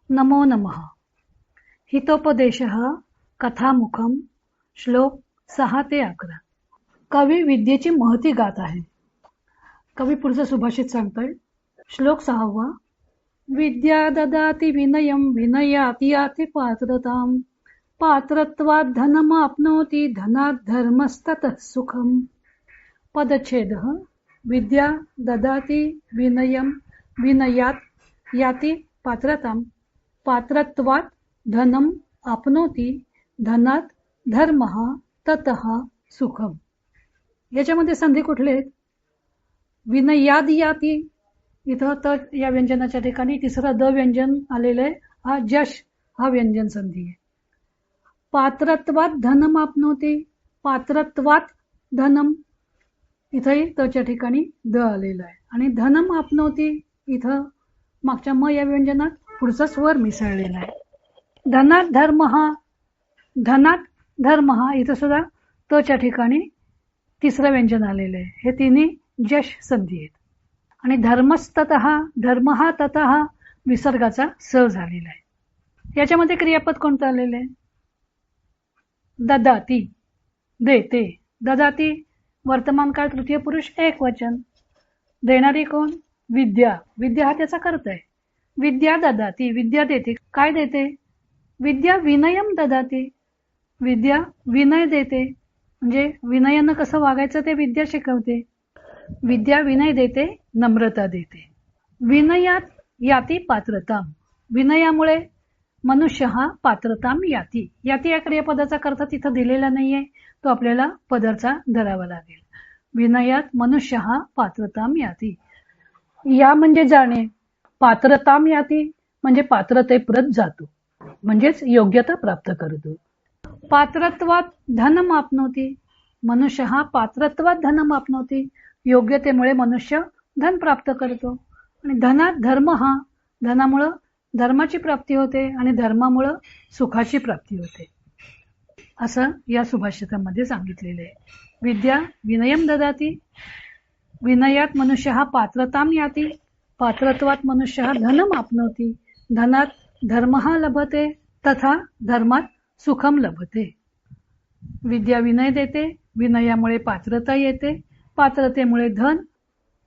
नमो नमः. हितोपदेशः कथामुखम श्लोक 6 ते 11. कवी विद्येची महती गात आहे. कवी पुढचं सुभाषित सांगतोय. श्लोक 6. विद्या ददाति विनयं विनयात याति पात्रतां पात्रत्वात् धनमाप्नोति धनात् धर्मस्ततः सुखम्. पदच्छेदः. विद्या ददाति विनयं विनयात याति पात्रतां पात्रत्वात् धनम आपनोति धनात धर्मः ततः सुखम. याच्यामध्ये संधी कुठले आहेत? विनयाद याती, इथं त या व्यंजनाच्या ठिकाणी तिसरं द व्यंजन आलेलं आहे. हा जश हा व्यंजन संधी आहे. पात्रत्वात धनम आपनोति, पात्रत्वात धनम इथंही तच्या ठिकाणी द आलेलं आहे. आणि धनम आपनोति इथं मागच्या म या व्यंजनात पुढचा स्वर मिसळलेला आहे. धनात धर्म हा, धनात धर्म हा इथं सुद्धा तच्या ठिकाणी तिसरं व्यंजन आलेलं आहे. हे तिन्ही जश संधी आहेत. आणि धर्मस्ततः, धर्म हा ततः विसर्गाचा स झालेला आहे. याच्यामध्ये क्रियापद कोणतं आलेलं आहे? ददाती, देते. ददाती वर्तमान काळ तृतीय पुरुष एक वचन. देणारी कोण? विद्या. विद्या हा त्याचा कर्ता आहे. विद्या ददाती, विद्या देते. काय देते? विद्या विनयम ददाती, विद्या विनय देते. म्हणजे विनयानं कसं वागायचं ते विद्या शिकवते. विद्या विनय देते, नम्रता देते. विनयात याती पात्रताम, विनयामुळे मनुष्य हा पात्रताम याती. याती या क्रियापदाचा अर्थ तिथं दिलेला नाहीये, तो आपल्याला पदरचा धरावा लागेल. विनयात मनुष्य हा पात्रताम याती. या म्हणजे जाणे, पात्रताम याती म्हणजे पात्रतेप्रत जातो, म्हणजेच योग्यता प्राप्त करतो. पात्रत्वात धनम आपनोति, मनुष्य हा पात्रत्वात धनम आपनोति, योग्यतेमुळे मनुष्य धन प्राप्त करतो. आणि धनात धर्म हा, धनामुळं धर्माची प्राप्ती होते आणि धर्मामुळं सुखाची प्राप्ती होते, असं या सुभाषितामध्ये सांगितलेलं आहे. विद्या विनयम ददाती, विनयात मनुष्य हा पात्रताम याती, पात्रत्वात मनुष्य हा धनम आपनोति, धनात धर्म हा लभते, तथा धर्मात सुखम लभते. विद्या विनय देते, विनयामुळे पात्रता येते, पात्रतेमुळे धन,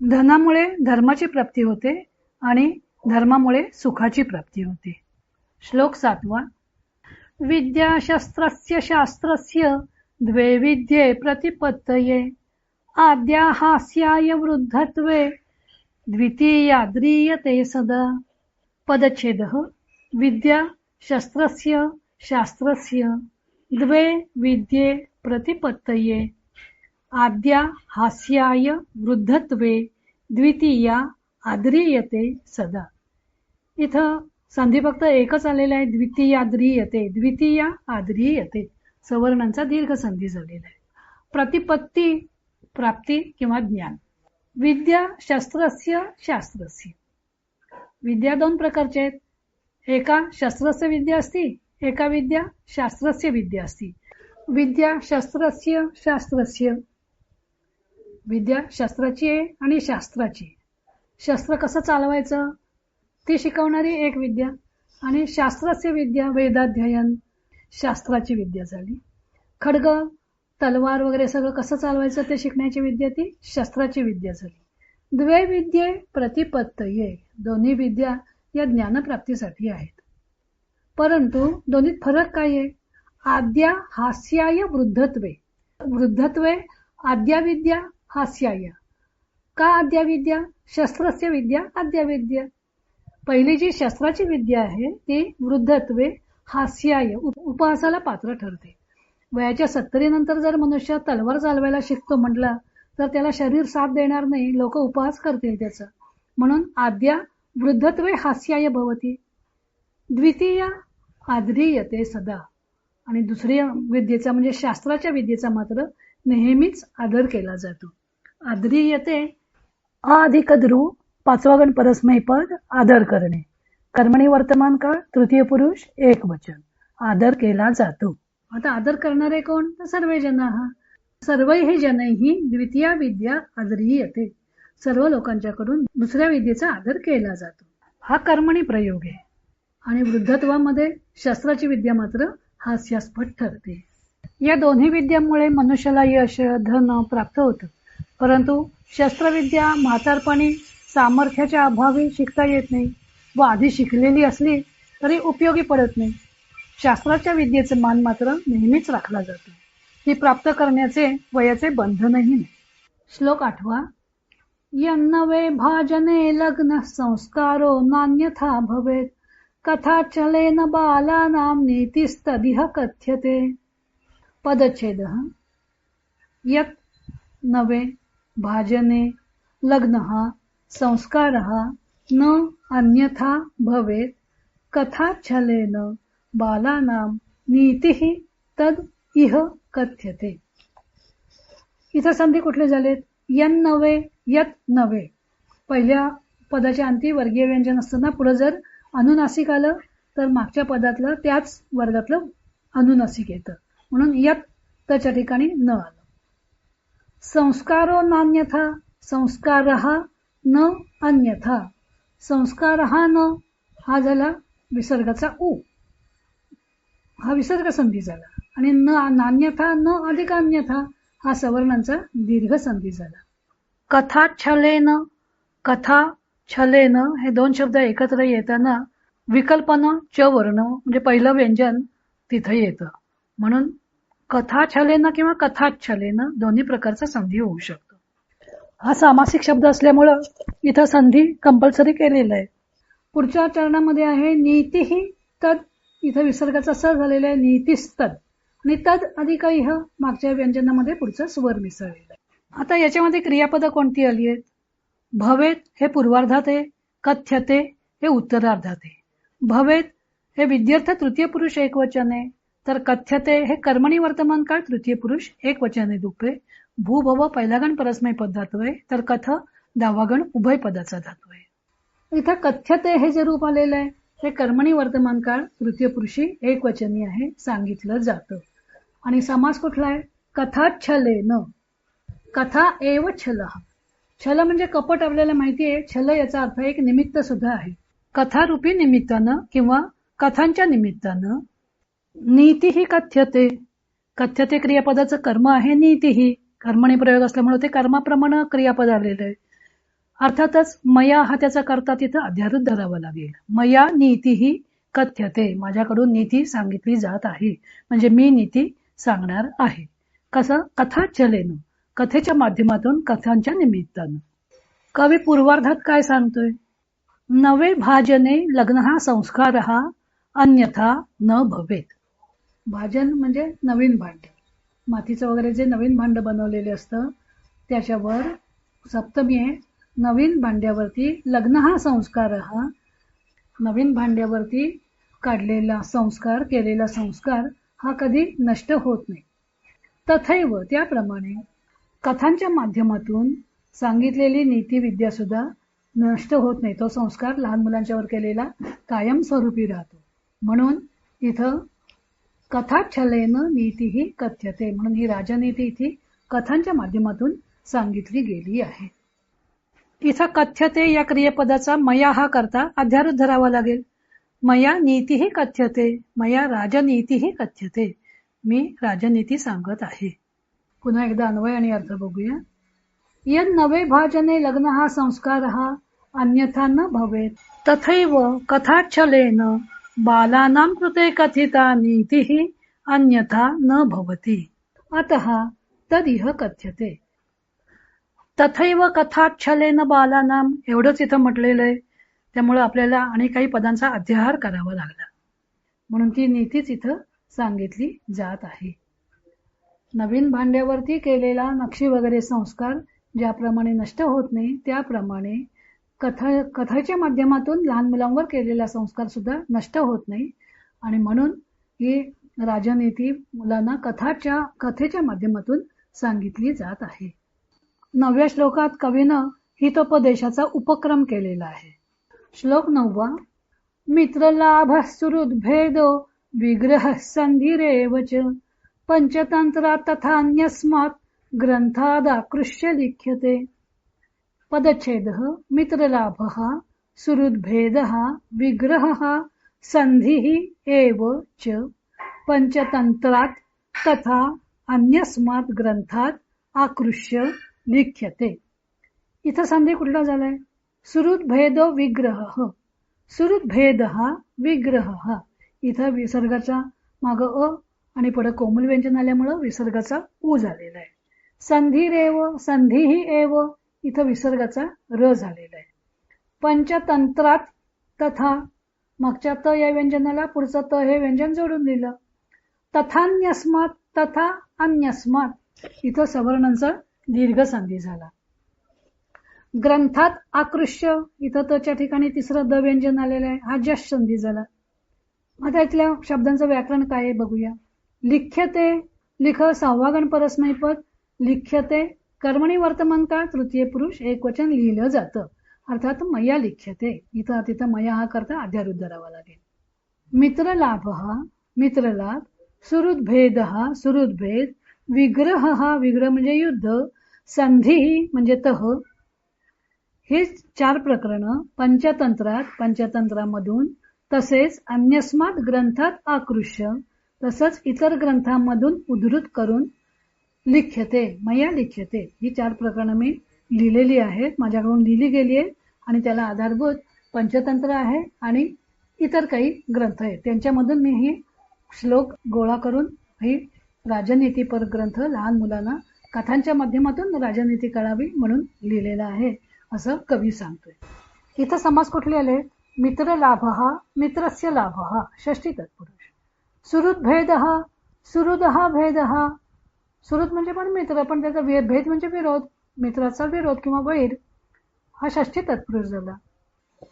धनामुळे धर्माची प्राप्ती होते आणि धर्मामुळे सुखाची प्राप्ती होते. श्लोक 7. विद्या शस्त्रस्य शास्त्रस्य द्वे विद्ये प्रतिपत्तये आद्या हास्याय वृद्धत्वे द्वितीया द्रियते सदा. पदच्छेदः. विद्या शस्त्रस्य शास्त्रस्य द्वे विद्ये प्रतिपत्तये आद्या हास्याय वृद्धत्वे द्वितीया आद्रियते सदा. इथं संधी फक्त एकच आलेला आहे, द्वितीया द्रियते. द्वितीया आद्रियते सवर्णांचा दीर्घ संधी झालेला आहे. प्रतिपत्ती प्राप्ती किंवा ज्ञान. विद्या शस्त्रस्य शास्त्रस्य. विद्या दोन प्रकारच्या आहेत. एका शस्त्रस्य विद्या असती, एका विद्या शास्त्रस्य विद्या असती. विद्या शस्त्रस्य शास्त्रस्य, विद्या शस्त्राची आहे आणि शास्त्राची. शस्त्र कसं चालवायचं ती शिकवणारी एक विद्या, आणि शास्त्रस्य विद्या वेदाध्ययन शास्त्राची विद्या झाली. खड्ग तलवार वगैरे सगळं कसं चालवायचं ते शिकण्याची विद्या ती शस्त्राची विद्या झाली. द्वे विद्ये प्रतिपत्तये, दोन्ही विद्या या ज्ञानप्राप्तीसाठी आहेत. परंतु दोन्हीत फरक काय आहे? आद्या हास्याय वृद्धत्वे, वृद्धत्वे आद्या विद्या हास्याय. का आद्या विद्या? शस्त्रस्य विद्या आद्या विद्या. पहिली जी शस्त्राची विद्या आहे ती वृद्धत्वे हास्याय, उपहासाला पात्र ठरते. वयाच्या 70 नंतर जर मनुष्य तलवार चालवायला शिकतो म्हटला तर त्याला शरीर साथ देणार नाही, लोक उपहास करतील त्याचा. म्हणून आद्या वृद्धत्वे हास्याय भवती, द्वितीया आद्रियते सदा. आणि दुसऱ्या विद्येचा म्हणजे शास्त्राच्या विद्येचा मात्र नेहमीच आदर केला जातो. आद्रियते आ अधिक द्रू, पाचवा गण परस्मै पद, आदर करणे. कर्मणी वर्तमान काळ तृतीय पुरुष एक वचन, आदर केला जातो. आता आदर करणारे कोण? तर सर्व जन. सर्वैहि जनैहि द्वितीया विद्या आदरीयते, सर्व लोकांच्याकडून दुसऱ्या विद्येचा आदर केला जातो. हा कर्मणी प्रयोग आहे. आणि वृद्धत्वामध्ये शस्त्राची विद्या मात्र हास्यास्पद ठरते. या दोन्ही विद्यांमुळे मनुष्याला यश धन प्राप्त होतं, परंतु शस्त्रविद्या म्हातारपणी सामर्थ्याच्या अभावी शिकता येत नाही व आधी शिकलेली असली तरी उपयोगी पडत नाही. शास्त्राच्या विद्येचे मान मात्र नेहमीच राखला जातो. ती प्राप्त करण्याचे वयाचे बंधनही नाही. श्लोक 8. यन्नवे भाजने लग्न संस्कारो नान्यथा भवेत कथाचलेन बालानां नीतिस्तदिह कथ्यते. पदच्छेद. यत् नवे भाजने लग्नः संस्कारः न अन्यथा भवेत कथाच्छलेन बालानां नीतिः तद इह कथ्यते. इथं संधी कुठले झालेत? यन नवे यत नवे. पहिल्या पदाच्या अंती वर्गीय व्यंजन असताना पुढे जर अनुनासिक आलं तर मागच्या पदातलं त्याच वर्गातलं अनुनासिक येतं, म्हणून यत त्याच्या ठिकाणी न आलं. संस्कारो नान्यथा संस्कारः न अन्यथा. संस्कारः न हा झाला विसर्गाचा उ, हा विसर्ग संधी झाला, आणि नान्यथा न अधिक अन्यथा हा सवर्णांचा दीर्घ संधी झाला. कथा छलेन, कथा छलेन हे दोन शब्द एकत्र येताना विकल्पन च वर्ण म्हणजे पहिलं व्यंजन तिथं येतं, म्हणून कथा छलेन किंवा कथाच्छलेन दोन्ही प्रकारचा संधी होऊ शकतो. हा सामासिक शब्द असल्यामुळं इथं संधी कंपल्सरी केलेला आहे. पुढच्या चरणामध्ये आहे नीतीही तद. इथं विसर्गाचा स झालेला आहे नीतिस्तद, आणि तद अधिक इह मागच्या व्यंजनामध्ये पुढचा स्वर मिसळलेला आहे. आता याच्यामध्ये क्रियापद कोणती आली आहेत? भवेत हे पूर्वार्धात आहे, कथ्यते हे उत्तरार्धात आहे. भवेत हे विद्यार्थ तृतीय पुरुष एकवचन आहे, तर कथ्यते हे कर्मणी वर्तमान काळ तृतीय पुरुष एकवचन आहे दुपे. भू भव पहिला गण परस्मै पद धातू आहे, तर कथ दहावा गण उभय पदाचा धातू आहे. इथं कथ्यते हे जे रूप आलेलं आहे ते कर्मणी वर्तमान काळ तृतीय पुरुषी एकवचनी आहे सांगितलं जातं. आणि समास कुठला आहे? कथाच्छलेन. कथा एव छल. छल म्हणजे कपट आपल्याला माहिती आहे. छल याचा अर्थ एक निमित्त सुद्धा आहे. कथारूपी निमित्तानं किंवा कथांच्या निमित्तानं. नीती ही कथ्यते. कथ्यते क्रियापदाचं कर्म आहे नीती ही. कर्मणी प्रयोग असल्यामुळे ते कर्माप्रमाणे क्रियापद आलेलं आहे. अर्थातच मया हा त्याचा करता तिथं अध्यारूढ धरावा लागेल. मया नीती ही कथ्यते. माझ्याकडून नीती सांगितली जात आहे, म्हणजे मी नीती सांगणार आहे. कसं? कथाच्छलेन, कथेच्या माध्यमातून, कथांच्या निमित्तानं. कवी पूर्वार्धात काय सांगतोय? नवे भाजने लग्न हा संस्कार हा अन्यथा न भवेत. भाजन म्हणजे नवीन भांड, मातीचं वगैरे जे नवीन भांड बनवलेले असतं त्याच्यावर सप्तमी आहे. नवीन भांड्यावरती लग्न हा संस्कार हा, नवीन भांड्यावरती काढलेला संस्कार, केलेला संस्कार हा कधी नष्ट होत नाही. तथैव त्याप्रमाणे कथांच्या माध्यमातून सांगितलेली नीती विद्या सुद्धा नष्ट होत नाही. तो संस्कार लहान मुलांच्यावर केलेला कायम स्वरूपी राहतो. म्हणून इथं कथाच्छलेन नीती ही कथ्यते, म्हणून ही राजनीती इथे कथांच्या माध्यमातून सांगितली गेली आहे. इथं कथ्यते या क्रियापदाचा मया हा करता अध्यारूढ धरावा लागेल. मया नीती ही कथ्यते, मया राजनीती ही कथ्यते. मी राजनीती सांगत आहे. पुन्हा एकदा अन्वय आणि अर्थ बघूया. यन नवे भाजने लग्न हा संस्कार हा अन्यथा न भवेत तथैव कथाच्छलेन बालानां कृते कथिता नीतिः अन्यथा न भवति अतः तदिह कथ्यते. तथैव कथाच्छलेन बालानां एवढंच इथं म्हटलेलं आहे, त्यामुळे आपल्याला आणि काही पदांचा अध्याहार करावा लागला, म्हणून ती नीतीच इथं सांगितली जात आहे. नवीन भांड्यावरती केलेला नक्षी वगैरे संस्कार ज्याप्रमाणे नष्ट होत नाही, त्याप्रमाणे कथेच्या माध्यमातून लहान मुलांवर केलेला संस्कार सुद्धा नष्ट होत नाही. आणि म्हणून ही राजनीती मुलांना कथेच्या माध्यमातून सांगितली जात आहे. 9व्या श्लोकात कवीनं हितोपदेशाचा उपक्रम केलेला आहे. श्लोक 9. मित्रलाभ सुहृद्भेदो विग्रह संधिरेवच पंचतंत्रा तथान्यस्मात् ग्रंथादाकृष्य लिख्यते. पदच्छेदः मित्रलाभः सुहृद्भेदः विग्रहः संधिही एव च पंचतंत्रात तथा अन्यस्मात् ग्रंथात आकृष्य लिख्यते. इथं संधी कुठला झालाय? सुहृद्भेद विग्रह. सुहृद्भेद हा विग्रह. इथं विसर्गाचा माग अ आणि पुढे कोमल व्यंजन आल्यामुळं विसर्गाचा उ झालेला आहे. संधीरेव, संधीही एव, इथं विसर्गाचा र झालेला आहे. पंचतंत्रात तथा, मागच्या त या व्यंजनाला पुढचं त हे व्यंजन जोडून दिलं. तथान्यस्मात, तथा अन्यस्मात, इथं सवर्णांचा दीर्घ संधी झाला. ग्रंथात आकृष्य, इथं तच्या ठिकाणी तिसरं द व्यंजन आलेलं आहे, हा जश संधी झाला. आता इथल्या शब्दांचं व्याकरण काय आहे बघूया. लिख्यते, लिख सहावा परस्मैपद. लिख्यते कर्मणी वर्तमान काळ तृतीय पुरुष एकवचन लिहिलं जातं, अर्थात मया लिख्यते. इथं तिथं मया हा करता अध्यारूढ धरावा लागेल. मित्रलाभ हा मित्रलाभ, सुहृद्भेद हा सुहृद्भेद, विग्रह हा विग्रह म्हणजे युद्ध, संधी म्हणजे तह. हे 4 प्रकरणं पंचतंत्रात, पंचतंत्रामधून, तसेच अन्यस्मात ग्रंथात आकृष्य, तसंच इतर ग्रंथांमधून उद्धृत करून लिख्यते, मया लिख्यते, ही 4 प्रकरणं मी लिहिलेली आहेत, माझ्याकडून लिहिली गेली आहे आणि त्याला आधारभूत पंचतंत्र आहे आणि इतर काही ग्रंथ आहेत, त्यांच्यामधून मी ही श्लोक गोळा करून ही राजनीतीपर ग्रंथ लहान मुलांना कथांच्या माध्यमातून राजनीती कळावी म्हणून लिहिलेला आहे, असं कवी सांगतोय. इथं समास कुठले आले? मित्र लाभ हा, मित्रस्य लाभ हा, षष्ठी तत्पुरुष. सुहृद भेद हा, सुहृद हा भेद हा, सुहृद म्हणजे पण मित्र, पण त्याचा भेद म्हणजे विरोध, मित्राचा विरोध किंवा वैर, हा षष्ठी तत्पुरुष झाला.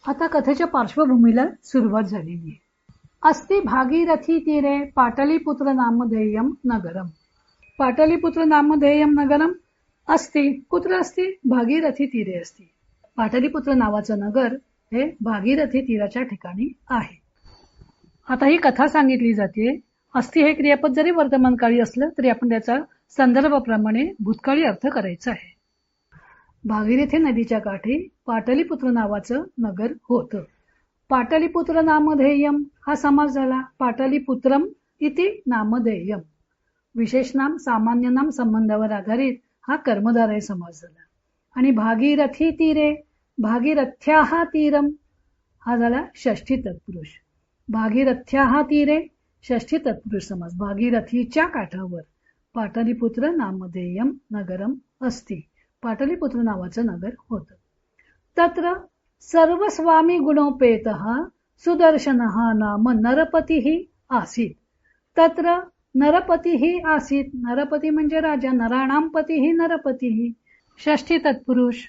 आता कथेच्या पार्श्वभूमीला सुरुवात झालेली आहे. अस्ति भागीरथी तीरे पाटलीपुत्र नामधेयम नगरम. पाटलीपुत्र नामधेयम नगरम अस्ति, कुत्र अस्ति? भागीरथी तीरे अस्ति. पाटलीपुत्र नावाचं नगर हे भागीरथी तीराच्या ठिकाणी आहे. आता ही कथा सांगितली जाते. अस्ति हे क्रियापद जरी वर्तमान काळी असलं तरी आपण त्याचा संदर्भाप्रमाणे भूतकाळी अर्थ करायचा आहे. भागीरथी नदीच्या काठी पाटलीपुत्र नावाचं नगर होतं. पाटलीपुत्र नामधेयम हा समास झाला. पाटलीपुत्रम इति नामधेयम, विशेष नाम सामान्य नाम संबंधावर आधारित हा कर्मधारय समास झाला. आणि भागीरथी तीरे, भागीरथ्याहा तीरम हा झाला षष्ठी तत्पुरुष. भागीरथ्याहा तीरे षष्ठी तत्पुरुष समास. भागीरथीच्या काठावर पाटलीपुत्र नामधेयम नगरम अस्ति, पाटलीपुत्र नावाचं नगर होतं. तत्र सर्व स्वामी गुणोपेतः सुदर्शनः नाम नरपतीः आसीत्. तत्र नरपतीः आसीत्, नरपती म्हणजे राजा, नराणाम पतीः नरपतीः, षष्ठी तत्पुरुष.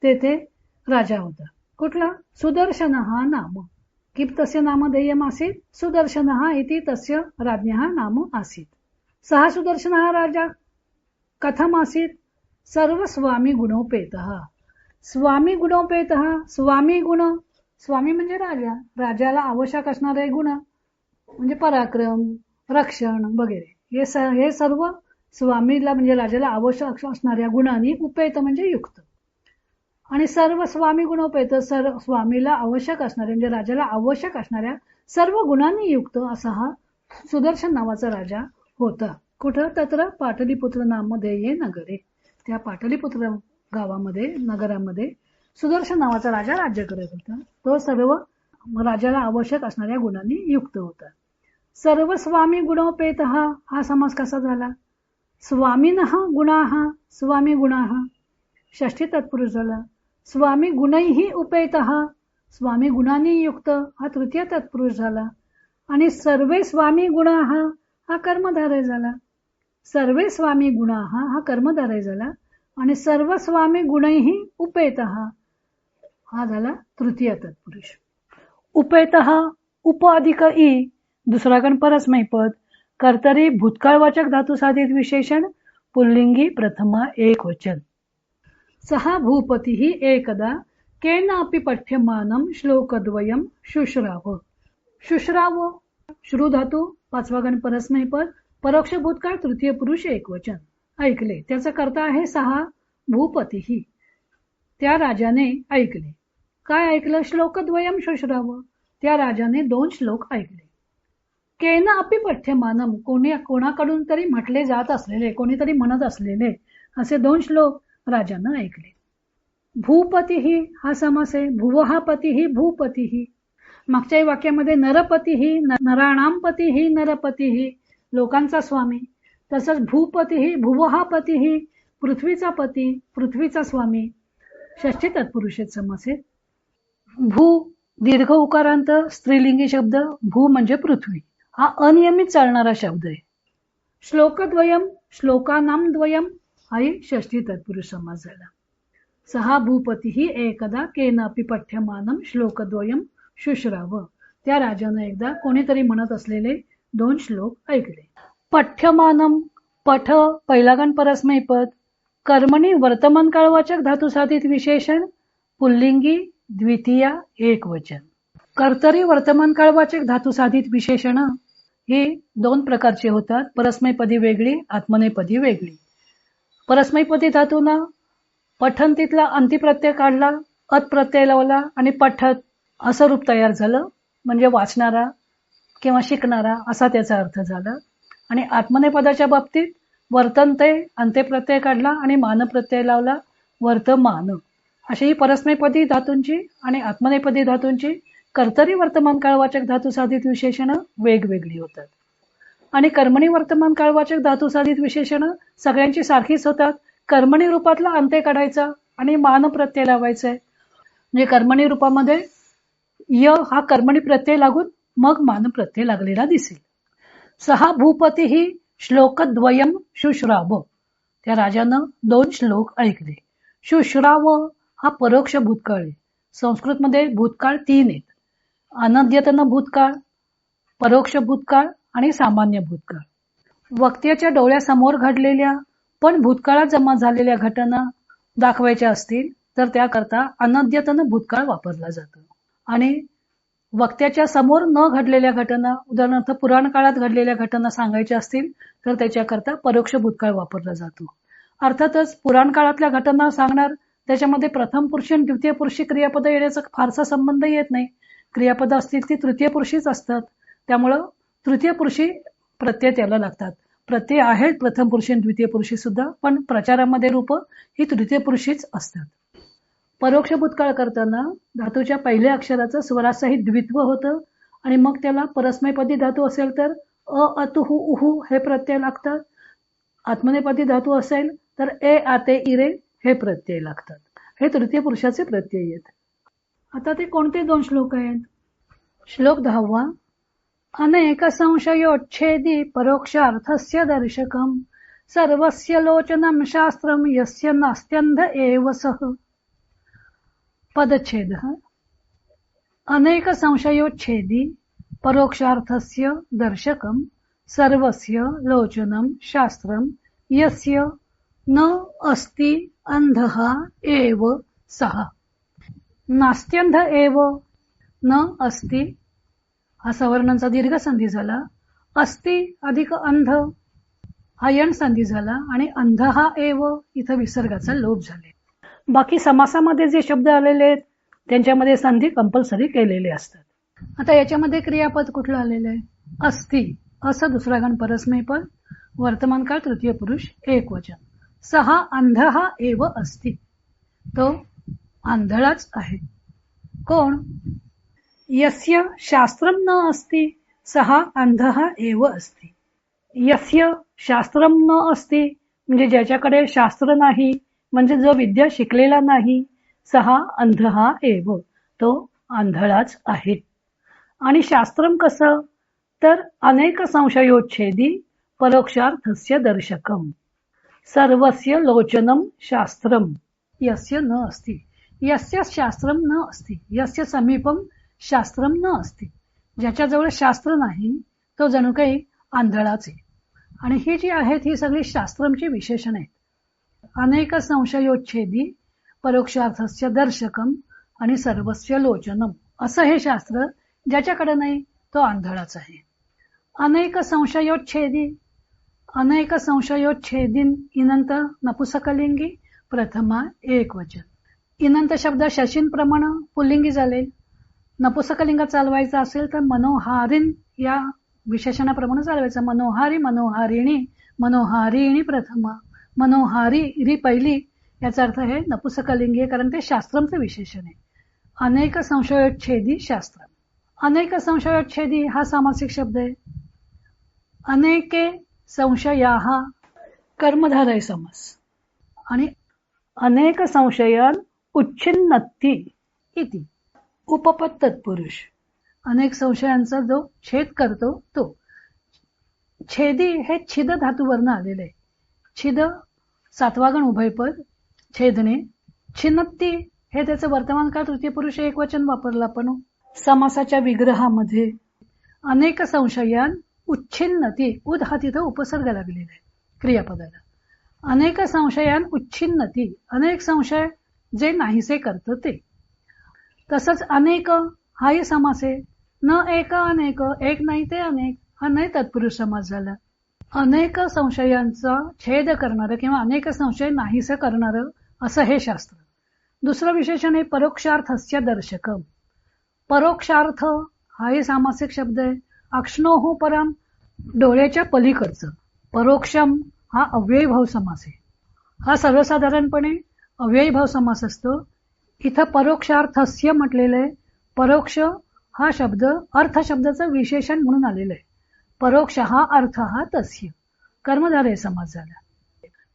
तेथे राजा होता. कुठला? सुदर्शनः नाम, कि तस्य नामधेयम आसीत् सुदर्शनः इति तस्य राज्ञः नाम आसीत्. सः सुदर्शनः राजा कथम आसीत्? सर्व स्वामी गुणोपेतः. स्वामी गुणोपेतः, स्वामी गुण, स्वामी म्हणजे राजा, राजाला आवश्यक असणारे गुण म्हणजे पराक्रम, रक्षण वगैरे, हे सर्व स्वामीला म्हणजे राजाला आवश्यक असणाऱ्या गुणांनी उपेत म्हणजे युक्त. आणि सर्व स्वामी गुणोपेत, सर्व स्वामीला आवश्यक असणारे म्हणजे राजाला आवश्यक असणाऱ्या सर्व गुणांनी युक्त असा हा सुदर्शन नावाचा राजा होता. कुठं? तत्र पाटलीपुत्र नामधेये नगरे, त्या पाटलीपुत्र गावामध्ये, नगरामध्ये सुदर्शन नावाचा राजा राज्य करत होता. तो सर्व राजाला आवश्यक असणाऱ्या गुणांनी युक्त होता. सर्व स्वामी गुणोपेतः हा समास कसा झाला? स्वामिनः गुणाः, स्वामी गुणाः, षष्ठी तत्पुरुष झाला. स्वामी गुणैः उपेतः, स्वामी गुणांनी युक्त हा तृतीय तत्पुरुष झाला. आणि सर्वे स्वामी गुणाः हा कर्मधारय झाला. सर्वे स्वामी गुणाः हा कर्मधारय झाला. आणि सर्व स्वामी गुणैः उपेतः हा झाला तृतीय तत्पुरुष. उपेतः उप अधिक इ, दुसरा गण परस्मैपद, कर्तरी भूतकाळवाचक धातू साधित विशेषण, पुल्लिंगी प्रथमा एक वचन. सहा भूपतीः एकदा केनापि पठ्यमानं श्लोकद्वयं शुश्राव. शुश्राव श्रु धातू पाचवा गण परस्मैपद, परोक्ष भूतकाळ तृतीय पुरुष एकवचन. ऐकले, त्याचा कर्ता आहे सहा भूपतीः. त्या राजाने ऐकले. काय ऐकलं? श्लोकद्वयं शुश्राव, त्या राजाने 2 श्लोक ऐकले. केन अपि पठ्यमानम, कोणाकडून तरी म्हटले जात असलेले, कोणीतरी म्हणत असलेले असे 2 श्लोक राजानं ऐकले. भूपतीही हा समास आहे. भुवः पतीही भूपतीही. मागच्या वाक्यामध्ये नरपतीही, नराणाम पतीही, नरपतीही, लोकांचा स्वामी. तसंच भूपतीही, भुवः पतीही, पृथ्वीचा पती, पृथ्वीचा स्वामी. षष्ठी तत्पुरुषात समास आहे. भू दीर्घ उकारांत स्त्रीलिंगी शब्द. भू म्हणजे पृथ्वी. हा अनियमित चालणारा शब्द आहे. श्लोकद्वयम, श्लोकानाम द्वयम हाही षष्ठी तत्पुरुष समास झाला. सहा भूपतीही एकदा केनापि पठ्यमानम श्लोकद्वयम शुश्राव. त्या राजानं एकदा कोणीतरी म्हणत असलेले 2 श्लोक ऐकले. पठ्यमानम, पठ पहिला गण परस्मै पद. कर्मणी वर्तमान काळवाचक धातुसाधित विशेषण पुल्लिंगी द्वितीया एकवचन. कर्तरी वर्तमान काळवाचक धातुसाधित विशेषण ही 2 प्रकारची होतात. परस्मैपदी वेगळी, आत्मनेपदी वेगळी. परस्मैपदी धातूना पठंतीतला अंतिप्रत्यय काढला, अत प्रत्यय लावला आणि पठत असं रूप तयार झालं. म्हणजे वाचणारा किंवा शिकणारा असा त्याचा अर्थ झाला. आणि आत्मनेपदाच्या बाबतीत वर्तनते अंत्यप्रत्यय काढला आणि मान प्रत्यय लावला, वर्तमान. अशी ही परस्मैपदी धातूंची आणि आत्मनेपदी धातूंची कर्तरी वर्तमान काळवाचक धातुसाधित विशेषणं वेगवेगळी होतात. आणि कर्मणी वर्तमान काळवाचक धातुसाधित विशेषणं सगळ्यांची सारखीच होतात. कर्मणी रूपातला अंत्य काढायचा आणि मान प्रत्यय लावायचा आहे. म्हणजे कर्मणी रूपामध्ये य हा कर्मणी प्रत्यय लागून मग मान प्रत्यय लागलेला दिसेल. सहा भूपती ही श्लोकद्वयम शुश्राव. त्या राजानं 2 श्लोक ऐकले. शुश्राव हा परोक्ष भूतकाळ आहे. संस्कृतमध्ये भूतकाळ 3 आहेत. अनद्यतन भूतकाळ, परोक्ष भूतकाळ आणि सामान्य भूतकाळ. वक्त्याच्या डोळ्यासमोर घडलेल्या पण भूतकाळात जमा झालेल्या घटना दाखवायच्या असतील तर त्याकरता अनद्यतन भूतकाळ वापरला जातो. आणि वक्त्याच्या समोर न घडलेल्या घटना, उदाहरणार्थ पुराण काळात घडलेल्या घटना सांगायच्या असतील तर त्याच्याकरता परोक्ष भूतकाळ वापरला जातो. अर्थातच पुराण काळातल्या घटना सांगणार त्याच्यामध्ये प्रथम पुरुषी आणि द्वितीय पुरुषी क्रियापद येण्याचा फारसा संबंध येत नाही. क्रियापद असतील ती तृतीय पुरुषीच असतात. त्यामुळं तृतीय पुरुषी प्रत्यय त्याला लागतात. प्रत्यय आहेत प्रथम पुरुषी आणि द्वितीय पुरुषी सुद्धा, पण प्रचारामध्ये रूप ही तृतीय पुरुषीच असतात. परोक्ष भूतकाळ करताना धातूच्या पहिल्या अक्षराचं स्वरासहित द्वित्व होतं आणि मग त्याला परस्मैपदी धातू असेल तर अ अतुहु उहु हे प्रत्यय लागतात. आत्मनेपदी धातू असेल तर ए आते इरे हे प्रत्यय लागतात. हे तृतीय पुरुषाचे प्रत्यय आहेत. आता ते कोणते 2 श्लोक आहेत? श्लोक 10. अनेक संशयोच्छेदी परोक्षार्थस्य दर्शकम सर्वस्य लोचनम शास्त्रम यस्य नास्त्यंध एव सह. पदच्छेद. अनेक संशयोच्छेदी परोक्षार्थस्य दर्शकम सर्वस्य लोचनम शास्त्रम यस्य न अस्ति अंधः एव सः. नास्त्यंध एव, न अस्ति हा सवर्णांचा दीर्घ संधी झाला. अस्ति अधिक अंध हा यण संधी झाला आणि अंध हा एव इथं विसर्गाचा लोप झाले. बाकी समासामध्ये जे शब्द आलेले आहेत त्यांच्यामध्ये संधी कंपल्सरी केलेले असतात. आता याच्यामध्ये क्रियापद कुठलं आलेलं आहे? अस्ति. असं दुसरा गण परस्मैपद, वर्तमान काळ तृतीय पुरुष एकवचन. सहा अंधः एव अस्ति. तो आंधळाच आहे. कोण? यस्य शास्त्रम न अस्ति सहा अंधः एव अस्ति. यस्य शास्त्रम न अस्ति म्हणजे ज्याच्याकडे शास्त्र नाही, म्हणजे जो विद्या शिकलेला नाही, सहा अंधः एव तो आंधळाच आहे. आणि शास्त्रम कसं? तर अनेक संशयोच्छेदी परोक्षार्थस्य दर्शकम सर्वस्य लोचनम शास्त्रम यस्य न अस्ति. यस्य शास्त्रम न अस्ति, यस्य समीपम शास्त्रम न अस्ति. ज्याच्याजवळ शास्त्र नाही तो जणू काही आंधळाच आहे. आणि ही जी आहेत ही सगळी शास्त्रमची विशेषण आहेत. अनेक संशयोच्छेदी परोक्षार्थस्य दर्शकम आणि सर्वस्य लोचनम असं हे शास्त्र ज्याच्याकडे नाही तो आंधळाच आहे. अनेक संशयोच्छेदी, अनेक संशयोच्छेदीन इनंत नपुसकलिंगी, प्रथमा एकवचन. इनंत शब्द शशीन प्रमाण पुल्लिंगी झाले. नपुसकलिंगात चालवायचं असेल तर मनोहारीन या विशेषणाप्रमाणे चालवायचं. मनोहारी, मनोहारिणी, मनोहारिणी प्रथमा, मनोहारी री पहिली. याचा अर्थ हे नपुसकलिंगी आहे, कारण ते शास्त्रमचं विशेषण आहे. अनेक संशयोच्छेदी शास्त्र. अनेक संशयोच्छेदी हा सामासिक शब्द आहे. अनेके संशयाः कर्मधारय समास. आणि अनेक संशयान उच्छिन्नती इति उपपद तत्पुरुष. अनेक संशयांचा जो छेद करतो तो. छेदी हे छिद धातूवरनं आलेले आहे. छिद सातवागण उभयपद, छेदने. छिन्नती हे त्याचं वर्तमान काळ तृतीय पुरुष एकवचन वापरलं आपण समासाच्या विग्रहामध्ये. अनेक संशयान उच्छिन्नती, उद हा तिथं उपसर्ग लागलेला आहे क्रियापदाला. अनेक संशयान उच्छिन्नती, अनेक संशय जे नाहीसे करतं ते. तसंच अनेक हाही समास आहे. न एक अनेक, एक नाही ते अनेक, हा नाही तत्पुरुष समास झाला. अनेक संशयांचा छेद करणारं किंवा अनेक संशय नाहीसे करणारं असं हे शास्त्र. दुसरं विशेषण आहे परोक्षार्थस्य दर्शकम. परोक्षार्थ हाही सामासिक शब्द आहे. अक्ष्णोः परम, डोळ्याच्या पलीकडचं. परोक्षम हा अव्ययीभाव समास आहे. हा सर्वसाधारणपणे अव्ययीभाव समास असतो. इथं परोक्षार्थस्य म्हटलेलं आहे. परोक्ष हा शब्द अर्थ शब्दाचं विशेषण म्हणून आलेलं आहे. परोक्ष हा अर्थ हा तस्य, कर्मधारय समास झाला.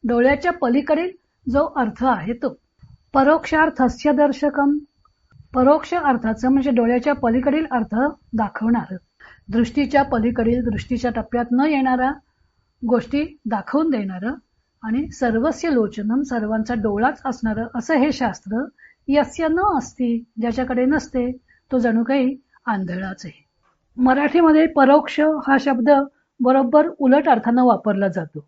डोळ्याच्या पलीकडील जो अर्थ आहे तो. परोक्षार्थस्य दर्शकम, परोक्ष अर्थाचं म्हणजे डोळ्याच्या पलीकडील अर्थ दाखवणारं. दृष्टीच्या पलीकडील, दृष्टीच्या टप्प्यात न येणारा गोष्टी दाखवून देणारं आणि सर्वस्य लोचनम, सर्वांचा डोळाच असणारं असं हे शास्त्र. यस्य न असती, ज्याच्याकडे नसते तो जणू काही आंधळाच आहे. मराठीमध्ये परोक्ष हा शब्द बरोबर उलट अर्थानं वापरला जातो.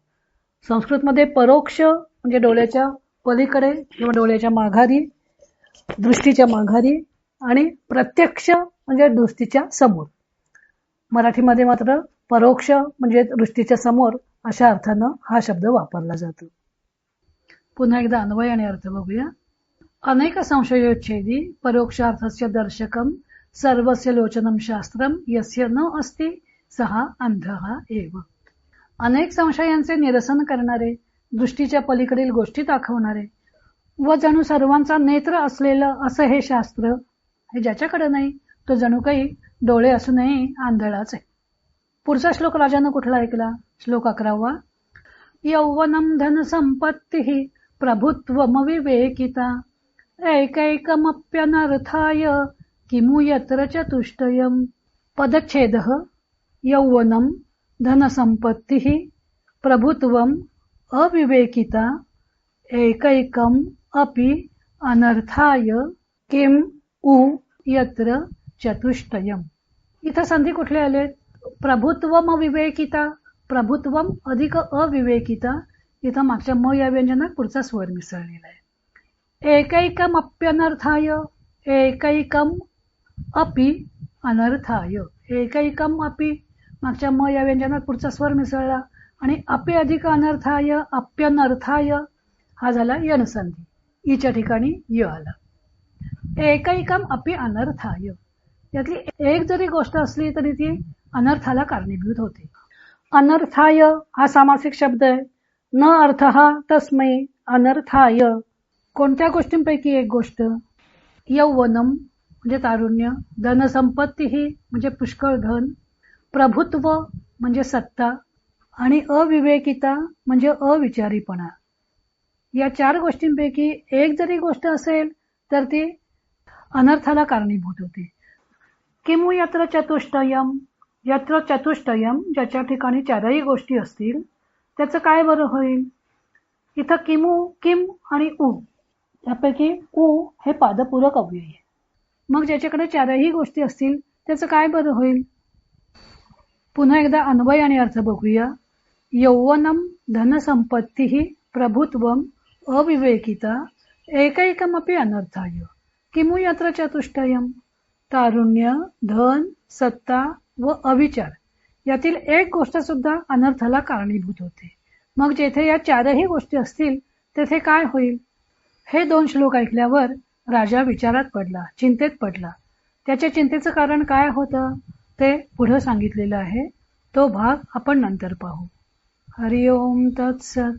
संस्कृतमध्ये परोक्ष म्हणजे डोळ्याच्या पलीकडे किंवा डोळ्याच्या माघारी, दृष्टीच्या माघारी, आणि प्रत्यक्ष म्हणजे दृष्टीच्या समोर. मराठीमध्ये मात्र परोक्ष म्हणजे दृष्टीच्या समोर अशा अर्थानं हा शब्द वापरला जातो. पुन्हा एकदा अन्वय आणि अर्थ बघूया. अनेक संशयोच्छेदी परोक्षार्थस्य दर्शकम सर्वस्य लोचनम शास्त्रम यस्य न अस्ति सहा अंधः एव. अनेक संशयांचे निरसन करणारे, दृष्टीच्या पलीकडील गोष्टी दाखवणारे व जणू सर्वांचा नेत्र असलेलं असं हे शास्त्र. हे ज्याच्याकडे नाही तो जणू काही डोळे असूनही आंधळाच आहे. पुढचा श्लोक राजानं कुठला ऐकला? श्लोक 11वा. यौवनम धन संपत्ती प्रभुत्वमविवेकिता एकैकमप्यनर्थाय किमु यत्र चतुष्टयम्. पदच्छेदः. यौवनम धनसंपत्तिः प्रभुत्वम् अविवेकिता एकैकम् अपि अनर्थाय किम उ यत्र चतुष्टयम्. इथं संधी कुठले आले? प्रभुत्वम अविवेकिता, प्रभुत्वम अधिक अविवेकिता. इथं मागच्या म या व्यंजनात पुढचा स्वर मिसळलेला आहे. एकैकम अप्यनर्थाय, एकैकम अपि अनर्थाय. एकैकम अपि मागच्या म या व्यंजनात पुढचा स्वर मिसळला आणि अपि अधिक अनर्थाय, अप्यनर्थाय हा झाला यनसंधी. ईच्या ठिकाणी य आला. एकैकम अपि अनर्थाय, यातली एक जरी गोष्ट असली तरी ती अनर्थाला कारणीभूत होते. अनर्थाय हा सामासिक शब्द आहे. न अर्थ हा तस्मै अनर्थाय. कोणत्या गोष्टींपैकी एक गोष्ट? यौवनम म्हणजे तारुण्य, धनसंपत्ती ही म्हणजे पुष्कळ धन, प्रभुत्व म्हणजे सत्ता, आणि अविवेकिता म्हणजे अविचारीपणा. या 4 गोष्टींपैकी एक जरी गोष्ट असेल तर ती अनर्थाला कारणीभूत होते. किमु यत्र चतुष्टयम, यत्र चतुष्टयम ज्याच्या ठिकाणी 4ही गोष्टी असतील त्याचं काय बरं होईल? इथं किमु, किम आणि उ यापैकी उ हे पादपूरक अव्यय आहे. मग ज्याच्याकडे 4ही गोष्टी असतील त्याचं काय बरं होईल? पुन्हा एकदा अन्वय आणि अर्थ बघूया. यौवनम धनसंपत्ती प्रभुत्वम अविवेकिता एकैकमपि अनर्थाय किमु यत्र चतुष्टयम. तारुण्य, धन, सत्ता व अविचार यातील एक गोष्ट सुद्धा अनर्थाला कारणीभूत होते. मग जेथे या 4ही गोष्टी असतील तेथे काय होईल? हे 2 श्लोक ऐकल्यावर राजा विचारात पडला, चिंतेत पडला. त्याच्या चिंतेचं कारण काय होतं ते पुढं सांगितलेलं आहे. तो भाग आपण नंतर पाहू. हरिओम तत्सत.